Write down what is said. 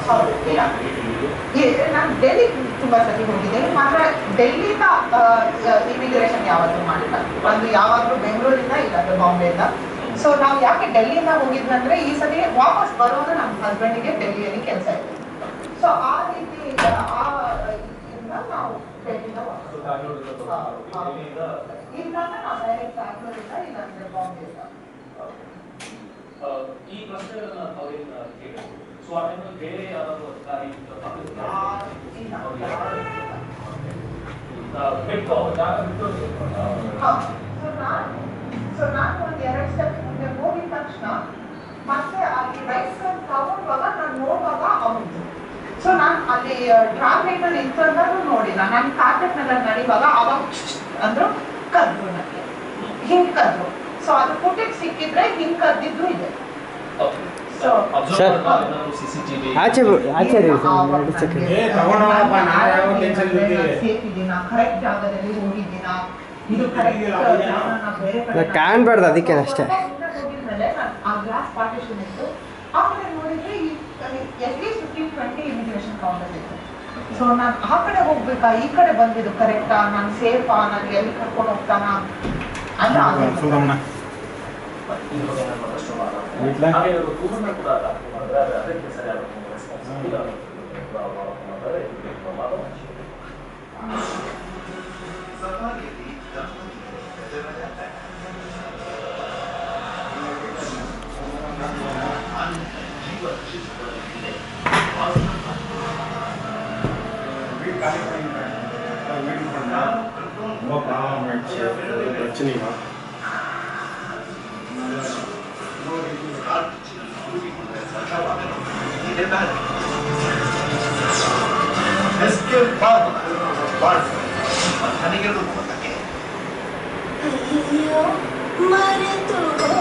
ಹೌದು ಇಲ್ಲ ನಾನು ಡೆಲ್ಲಿ ತುಂಬ ಸತಿ ಹೋಗಿದ್ದೇನೆ ಮಾತ್ರ ಡೆಲ್ಲಿಯಿಂದ ಇಮಿಗ್ರೇಷನ್ ಯಾವತ್ತೂ ಮಾಡಿಲ್ಲ ಒಂದು ಯಾವಾಗಲೂ ಬೆಂಗಳೂರಿಂದ ಇಲ್ಲ ಬಾಂಬೆಯಿಂದ ಸೊ ನಾವು ಯಾಕೆ ಡೆಲ್ಲಿಯಿಂದ ಹೋಗಿದ್ವಂದ್ರೆ ಈ ಸತಿ ವಾಪಸ್ ಬರುವಾಗ ನಮ್ಮ ಹಸ್ಬೆಂಡಿಗೆ ಡೆಲ್ಲಿಯಲ್ಲಿ ಕೆಲಸ ಇದೆ ಸೊ ಆ ರೀತಿ ನಾವು ಡೆಲ್ಲಿಯಿಂದ ಇಲ್ಲಾಂದ್ರೆ ನಾವು ಡೈರೆಕ್ಟ್ ಬ್ಯಾಂಗ್ಳೂರಿಂದ ಇಲ್ಲಾಂದ್ರೆ ಬಾಂಬೆಯಿಂದ ಈ ಪ್ರಶ್ನೆಗಳನ್ನ ಅವರಿಂದ ಕೇಳಿದ್ರು ಸೊ ಆ ಟೈಮಲ್ಲಿ ಬೇರೆ ಯಾರಾದರೂ ಬಿಟ್ಟು ಜಾಗ ಬಿಟ್ಟು ಸೊ ನಾನು ಒಂದು 2 ಸ್ಟೆಪ್ ಮುಂದೆ ಹೋಗಿದ ತಕ್ಷಣ ಮತ್ತೆ ಅಲ್ಲಿ ರೈಟ್ ಸೈಡ್ ತಗೊಂಡಾಗ ನಾನು ನೋಡುವಾಗ ಅವನಿದ್ದು ಸೊ ನಾನು ಅಲ್ಲಿ ಡ್ರಾಗ್ ರೇಟಲ್ಲಿ ಇತ್ತು ಅಂತಾನು ನೋಡಿಲ್ಲ ನಾನು ಕಾರ್ಪೆಟ್ನೆಲ್ಲ ನಡೆಯುವಾಗ ಅವಾಗ ಅಂದ್ರು ಕದ್ರು ನನಗೆ ಹಿಂಗೆ ಕದ್ರು ಸೊ ಅದು ಫುಟೇಜ್ ಸಿಕ್ಕಿದ್ರೆ ಹಿಂಗೆ ಕದ್ದಿದ್ದು ಇದೆ ಕಾಣ್ಬಾರ್ದು ಅದಕ್ಕೆ ಅಷ್ಟೇ ಆಮೇಲೆ ನೋಡಿದ್ರೆ ಅಟ್ಲೀಸ್ಟ್ 15-20 ಇಮಿಗ್ರೇಷನ್ ಕೌಂಟರ್ಸ್ ಇತ್ತು ಸೊ ನಾನು ಆ ಕಡೆ ಹೋಗ್ಬೇಕಾ ಈ ಕಡೆ ಬಂದಿದ್ದು ಕರೆಕ್ಟಾ ನಾನು ಸೇಫಾ ನನಗೆ ಎಲ್ಲಿ ಕರ್ಕೊಂಡು ಹೋಗ್ತಾನಾ ಅಂತ ಮರೆತು